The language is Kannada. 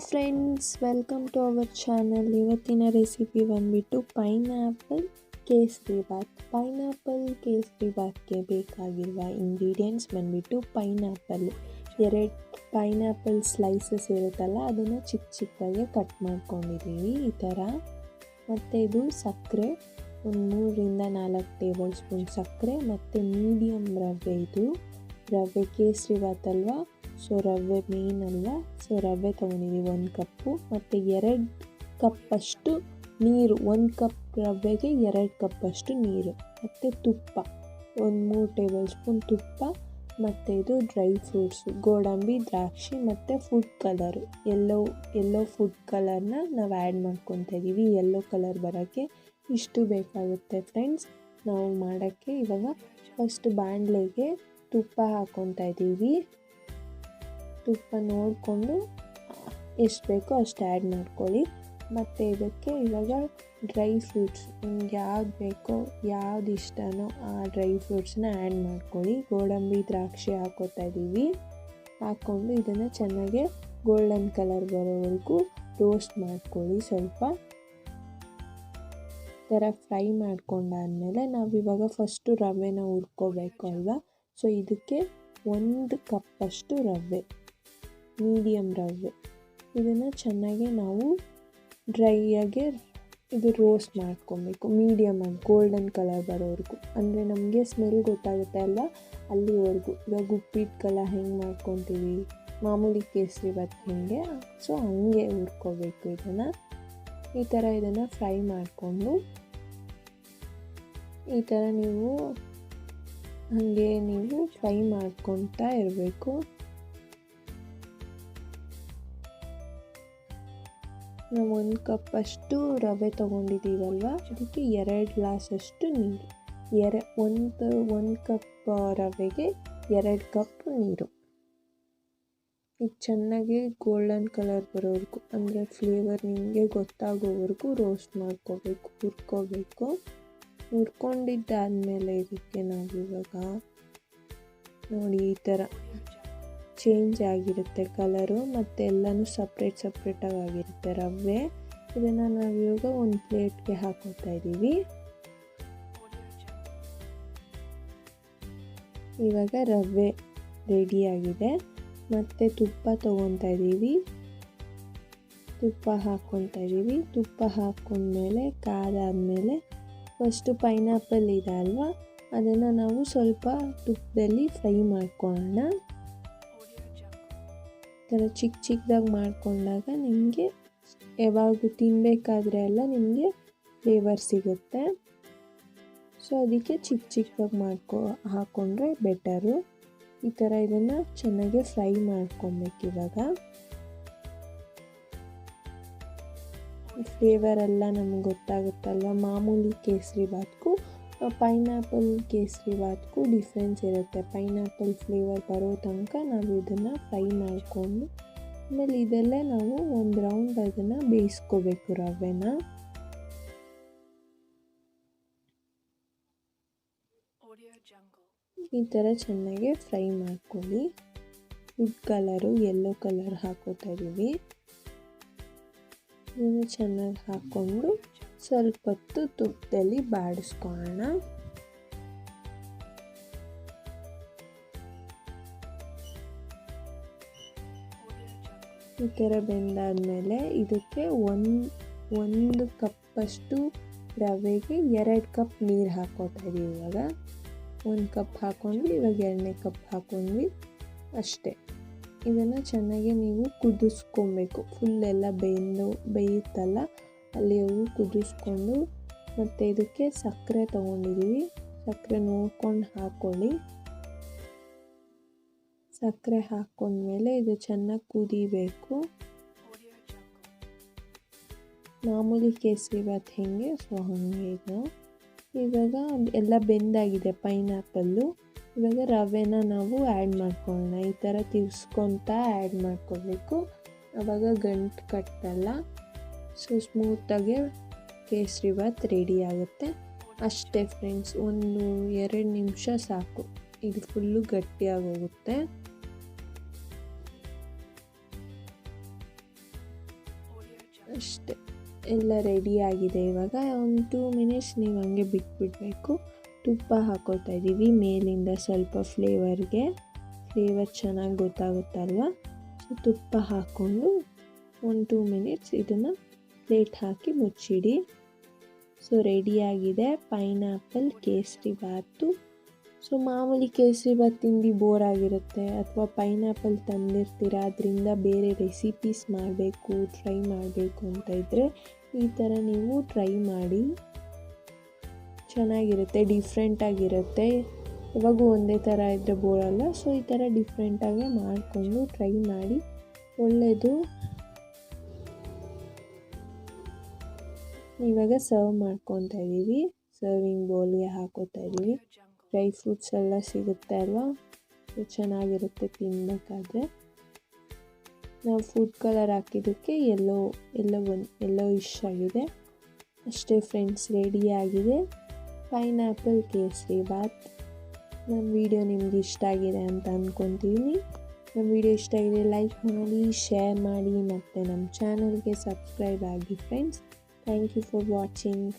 Friends, welcome to our channel. ಇವತ್ತಿನ ರೆಸಿಪಿ ಬಂದ್ಬಿಟ್ಟು ಪೈನಾಪಲ್ ಕೇಸರಿ ಬಾತ್. ಪೈನಾಪಲ್ ಕೇಸರಿ ಬಾತ್ಗೆ ಬೇಕಾಗಿರುವ ಇಂಗ್ರೀಡಿಯೆಂಟ್ಸ್ ಬಂದ್ಬಿಟ್ಟು ಎರಡು ಪೈನಾಪಲ್ ಸ್ಲೈಸಸ್ ಇರುತ್ತಲ್ಲ, ಅದನ್ನು ಚಿಕ್ಕ ಚಿಕ್ಕದಾಗಿ ಕಟ್ ಮಾಡ್ಕೊಂಡಿದ್ದೀವಿ ಈ ಥರ. ಮತ್ತು ಇದು ಸಕ್ಕರೆ, ಒಂದು 3-4 ಟೇಬಲ್ ಸ್ಪೂನ್ ಸಕ್ಕರೆ, ಮತ್ತು ಮೀಡಿಯಮ್ ರವೆ. ಇದು ರವೆ ಕೇಸರಿ ಬಾತ್ ಅಲ್ವಾ, ಸೊ ರವೆ ಮೇನ್ ಅಲ್ವಾ, ಸೊ ರವೆ ತೊಗೊಂಡಿದ್ದೀವಿ 1 ಕಪ್ಪು. ಮತ್ತು 2 ಕಪ್ಪಷ್ಟು ನೀರು, 1 ಕಪ್ ರವೆಗೆ 2 ಕಪ್ಪಷ್ಟು ನೀರು. ಮತ್ತು ತುಪ್ಪ, ಒಂದು 3 ಟೇಬಲ್ ಸ್ಪೂನ್ ತುಪ್ಪ. ಮತ್ತು ಇದು ಡ್ರೈ ಫ್ರೂಟ್ಸು, ಗೋಡಂಬಿ, ದ್ರಾಕ್ಷಿ, ಮತ್ತು ಫುಡ್ ಕಲರು, ಎಲ್ಲೋ ಫುಡ್ ಕಲರ್ನ ನಾವು ಆ್ಯಡ್ ಮಾಡ್ಕೊತಾ ಇದ್ದೀವಿ. ಯೆಲ್ಲೋ ಕಲರ್ ಬರೋಕ್ಕೆ ಇಷ್ಟು ಬೇಕಾಗುತ್ತೆ ಫ್ರೆಂಡ್ಸ್. ನಾವು ಮಾಡೋಕ್ಕೆ ಇವಾಗ ಫಸ್ಟ್ ಬಾಣಲೆಗೆ ತುಪ್ಪ ಹಾಕ್ಕೊತಾ ಇದ್ದೀವಿ. ತುಪ್ಪ ನೋಡಿಕೊಂಡು ಎಷ್ಟು ಬೇಕೋ ಅಷ್ಟು ಆ್ಯಡ್ ಮಾಡ್ಕೊಳ್ಳಿ. ಮತ್ತು ಇದಕ್ಕೆ ಇವಾಗ ಡ್ರೈ ಫ್ರೂಟ್ಸ್, ನಿಮ್ಗೆ ಯಾವ್ದು ಬೇಕೋ, ಯಾವ್ದು ಇಷ್ಟನೋ ಆ ಡ್ರೈ ಫ್ರೂಟ್ಸ್ನ ಆ್ಯಡ್ ಮಾಡ್ಕೊಳ್ಳಿ. ಗೋಡಂಬಿ, ದ್ರಾಕ್ಷಿ ಹಾಕ್ಕೋತಾ ಇದ್ದೀವಿ. ಹಾಕ್ಕೊಂಡು ಇದನ್ನು ಚೆನ್ನಾಗಿ ಗೋಲ್ಡನ್ ಕಲರ್ ಬರೋವರೆಗೂ ರೋಸ್ಟ್ ಮಾಡ್ಕೊಳ್ಳಿ. ಸ್ವಲ್ಪ ಥರ ಫ್ರೈ ಮಾಡ್ಕೊಂಡಾದ್ಮೇಲೆ ನಾವಿವಾಗ ಫಸ್ಟು ರವೆನ ಹುರ್ಕೋಬೇಕು ಅಲ್ವಾ. ಸೊ ಇದಕ್ಕೆ 1 ಕಪ್ಪಷ್ಟು ರವೆ, ಮೀಡಿಯಮ್ ರವೆ, ಇದನ್ನು ಚೆನ್ನಾಗಿ ನಾವು ಡ್ರೈಯಾಗೆ ಇದು ರೋಸ್ಟ್ ಮಾಡ್ಕೊಬೇಕು. ಮೀಡಿಯಮಾಗಿ ಗೋಲ್ಡನ್ ಕಲರ್ ಬರೋವರೆಗೂ, ಅಂದರೆ ನಮಗೆ ಸ್ಮೆಲ್ ಗೊತ್ತಾಗುತ್ತೆ ಅಲ್ವಾ, ಅಲ್ಲಿವರೆಗೂ. ಇವಾಗ ಉಪ್ಪಿಟ್ಟೆಲ್ಲ ಹೆಂಗೆ ಮಾಡ್ಕೊತೀವಿ, ಮಾಮೂಲಿ ಕೇಸರಿ ಬಾತ್ ಹೆಂಗೆ, ಸೊ ಹಂಗೆ ಹುರ್ಕೋಬೇಕು ಇದನ್ನು. ಈ ಥರ ಇದನ್ನು ಫ್ರೈ ಮಾಡಿಕೊಂಡು ಈ ಥರ ನೀವು ಫ್ರೈ ಮಾಡ್ಕೊತಾ ಇರಬೇಕು. ನಾವು 1 ಕಪ್ಪಷ್ಟು ರವೆ ತೊಗೊಂಡಿದ್ದೀವಲ್ವ, ಅದಕ್ಕೆ 2 ಗ್ಲಾಸಷ್ಟು ನೀರು. 1 ಕಪ್ ರವೆಗೆ 2 ಕಪ್ ನೀರು. ಇದು ಚೆನ್ನಾಗಿ ಗೋಲ್ಡನ್ ಕಲರ್ ಬರೋವರೆಗೂ, ಅಂದರೆ ಫ್ಲೇವರ್ ನಿಮಗೆ ಗೊತ್ತಾಗೋವರೆಗೂ ರೋಸ್ಟ್ ಮಾಡ್ಕೋಬೇಕು, ಹುರ್ಕೋಬೇಕು. ಹುರ್ಕೊಂಡಿದ್ದಾದಮೇಲೆ ಇದಕ್ಕೆ ನಾವಿವಾಗ ನೋಡಿ ಈ ಥರ ಚೇಂಜ್ ಆಗಿರುತ್ತೆ ಕಲರು, ಮತ್ತು ಎಲ್ಲನೂ ಸಪ್ರೇಟಾಗಿ ಆಗಿರುತ್ತೆ ರವೆ. ಇದನ್ನು ನಾವಿವಾಗ ಒಂದು ಪ್ಲೇಟ್ಗೆ ಹಾಕೋತಾ ಇದ್ದೀವಿ. ಇವಾಗ ರವೆ ರೆಡಿಯಾಗಿದೆ. ಮತ್ತು ತುಪ್ಪ ತೊಗೊತಾ ಇದ್ದೀವಿ, ತುಪ್ಪ ಹಾಕ್ಕೊತಾ ಇದ್ದೀವಿ. ತುಪ್ಪ ಹಾಕ್ಕೊಂಡ್ಮೇಲೆ ಕಾದಾದಮೇಲೆ ಫಸ್ಟು ಪೈನಾಪಲ್ ಇದೆ ಅಲ್ವಾ, ಅದನ್ನು ನಾವು ಸ್ವಲ್ಪ ತುಪ್ಪದಲ್ಲಿ ಫ್ರೈ ಮಾಡ್ಕೊಳ್ಳೋಣ. ಈ ಥರ ಚಿಕ್ಕದಾಗಿ ಮಾಡ್ಕೊಂಡಾಗ ನಿಮಗೆ ಯಾವಾಗ ತಿನ್ನಬೇಕಾದ್ರೆ ಎಲ್ಲ ನಿಮಗೆ ಫ್ಲೇವರ್ ಸಿಗುತ್ತೆ. ಸೊ ಅದಕ್ಕೆ ಚಿಕ್ಕದಾಗಿ ಹಾಕ್ಕೊಂಡ್ರೆ ಬೆಟರು. ಈ ಥರ ಇದನ್ನು ಚೆನ್ನಾಗಿ ಫ್ರೈ ಮಾಡ್ಕೊಬೇಕು. ಇವಾಗ ಫ್ಲೇವರ್ ಎಲ್ಲ ನಮ್ಗೆ ಗೊತ್ತಾಗುತ್ತಲ್ವ. ಮಾಮೂಲಿ ಕೇಸರಿ ಬಾತ್ಗೂ ಪೈನಾಪಲ್ ಕೇಸರಿ ಬಾತ್ಗೂ ಡಿಫ್ರೆನ್ಸ್ ಇರುತ್ತೆ. ಪೈನಾಪಲ್ ಫ್ಲೇವರ್ ಬರೋ ತನಕ ನಾವು ಇದನ್ನು ಫ್ರೈ ಮಾಡಿಕೊಂಡು, ಆಮೇಲೆ ಇದೆಲ್ಲ ನಾವು ಒಂದು ರೌಂಡ್ ಅದನ್ನು ಬೇಯಿಸ್ಕೋಬೇಕು ರವೆನ. ಈ ಥರ ಚೆನ್ನಾಗಿ ಫ್ರೈ ಮಾಡ್ಕೊಳ್ಳಿ. ಫುಡ್ ಕಲರು ಯೆಲ್ಲೋ ಕಲರ್ ಹಾಕೋತಾ ಇದ್ದೀವಿ. ಇದನ್ನು ಚೆನ್ನಾಗಿ ಹಾಕ್ಕೊಂಡು ಸ್ವಲ್ಪ ಹೊತ್ತು ತುಪ್ಪದಲ್ಲಿ ಬಾಡಿಸ್ಕೊಳ್ಳೋಣ. ಈ ಥರ ಬೆಂದಾದಮೇಲೆ ಇದಕ್ಕೆ 1 ಕಪ್ಪಷ್ಟು ರವೆಗೆ 2 ಕಪ್ ನೀರು ಹಾಕ್ಕೋತಾ ಇದ್ದೀವಿ. ಇವಾಗ 1 ಕಪ್ ಹಾಕ್ಕೊಂಡ್ವಿ, ಇವಾಗ 2ನೇ ಕಪ್ ಹಾಕ್ಕೊಂಡ್ವಿ ಅಷ್ಟೇ. ಇದನ್ನು ಚೆನ್ನಾಗಿ ನೀವು ಕುದಿಸ್ಕೊಬೇಕು. ಫುಲ್ಲೆಲ್ಲ ಬೇಯುತ್ತಲ್ಲ ಅಲ್ಲಿವರೆಗೂ ಕುದಿಸ್ಕೊಂಡು. ಮತ್ತು ಇದಕ್ಕೆ ಸಕ್ಕರೆ ತೊಗೊಂಡಿದ್ದೀವಿ, ಸಕ್ಕರೆ ನೋಡ್ಕೊಂಡು ಹಾಕ್ಕೊಳ್ಳಿ. ಸಕ್ಕರೆ ಹಾಕ್ಕೊಂಡ್ಮೇಲೆ ಇದು ಚೆನ್ನಾಗಿ ಕುದಿಬೇಕು. ಮಾಮೂಲಿ ಕೇಸರಿ ಬಾತ್ ಹೆಂಗೆ, ಸೊ ಹಾಗೆ ಇದು. ಇವಾಗ ಎಲ್ಲ ಬೆಂದಾಗಿದೆ ಪೈನಾಪಲ್ಲು. ಇವಾಗ ರವೆನ ನಾವು ಆ್ಯಡ್ ಮಾಡ್ಕೊಳ್ಳೋಣ. ಈ ಥರ ತಿರ್ಸ್ಕೊತಾ ಆ್ಯಡ್ ಮಾಡ್ಕೋಬೇಕು, ಆವಾಗ ಗಂಟು ಕಟ್ಟಲ್ಲ. ಸೊ ಸ್ಮೂತಾಗೆ ಕೇಸರಿ ಬಾತ್ ರೆಡಿ ಆಗುತ್ತೆ. ಅಷ್ಟೇ ಫ್ರೆಂಡ್ಸ್, 1-2 ನಿಮಿಷ ಸಾಕು, ಇದು ಫುಲ್ಲು ಗಟ್ಟಿಯಾಗೋಗುತ್ತೆ. ಅಷ್ಟೇ, ಎಲ್ಲ ರೆಡಿಯಾಗಿದೆ. ಇವಾಗ ಒಂದು 2 ಮಿನಿಟ್ಸ್ ನೀವು ಹಂಗೆ ಬಿಟ್ಬಿಡಬೇಕು. ತುಪ್ಪ ಹಾಕೋತಾ ಇದ್ದೀವಿ ಮೇಲಿಂದ ಸ್ವಲ್ಪ ಫ್ಲೇವರ್ ಚೆನ್ನಾಗಿ ಗೊತ್ತಾಗುತ್ತಲ್ವ. ಸೊ ತುಪ್ಪ ಹಾಕ್ಕೊಂಡು ಒಂದು 2 ಮಿನಿಟ್ಸ್ ಇದನ್ನು ಪ್ಲೇಟ್ ಹಾಕಿ ಮುಚ್ಚಿಡಿ. ಸೊ ರೆಡಿಯಾಗಿದೆ ಪೈನಾಪಲ್ ಕೇಸರಿ ಬಾತು. ಸೊ ಮಾಮೂಲಿ ಕೇಸರಿ ಬಾತ್ ತಿಂದು ಬೋರ್ ಆಗಿರುತ್ತೆ, ಅಥವಾ ಪೈನಾಪಲ್ ತಂದಿರ್ತೀರ, ಅದರಿಂದ ಬೇರೆ ರೆಸಿಪೀಸ್ ಟ್ರೈ ಮಾಡಬೇಕು ಅಂತ ಇದ್ದರೆ ಈ ಥರ ನೀವು ಟ್ರೈ ಮಾಡಿ, ಚೆನ್ನಾಗಿರುತ್ತೆ, ಡಿಫ್ರೆಂಟಾಗಿರುತ್ತೆ. ಇವಾಗೂ ಒಂದೇ ಥರ ಇದ್ದರೆ ಬೋರಲ್ಲ. ಸೊ ಈ ಥರ ಡಿಫ್ರೆಂಟಾಗೆ ಮಾಡಿಕೊಂಡು ಟ್ರೈ ಮಾಡಿ, ಒಳ್ಳೆಯದು. ಇವಾಗ ಸರ್ವ್ ಮಾಡ್ಕೊತಾ ಇದ್ದೀವಿ, ಸರ್ವಿಂಗ್ ಬೌಲ್ಗೆ ಹಾಕೋತಾ ಇದ್ದೀವಿ. ಡ್ರೈ ಫ್ರೂಟ್ಸ್ ಎಲ್ಲ ಸಿಗುತ್ತೆ ಅಲ್ವಾ, ಚೆನ್ನಾಗಿರುತ್ತೆ ತಿನ್ನಬೇಕಾದ್ರೆ. ನಾವು ಫುಡ್ ಕಲರ್ ಹಾಕಿದ್ದಕ್ಕೆ ಎಲ್ಲೋ ಇಶ್ ಆಗಿದೆ. ಅಷ್ಟೇ ಫ್ರೆಂಡ್ಸ್, ರೆಡಿಯಾಗಿದೆ ಪೈನಾಪಲ್ ಕೇಸರಿ ಬಾತ್. ನಮ್ಮ ವಿಡಿಯೋ ನಿಮ್ಗೆ ಇಷ್ಟ ಆಗಿದೆ ಅಂತ ಅಂದ್ಕೊತೀನಿ. ನಮ್ಮ ವಿಡಿಯೋ ಇಷ್ಟ ಆಗಿದೆ ಲೈಕ್ ಮಾಡಿ, ಶೇರ್ ಮಾಡಿ, ಮತ್ತು ನಮ್ಮ ಚಾನಲ್ಗೆ ಸಬ್ಸ್ಕ್ರೈಬ್ ಆಗಿ friends. Thank you for watching.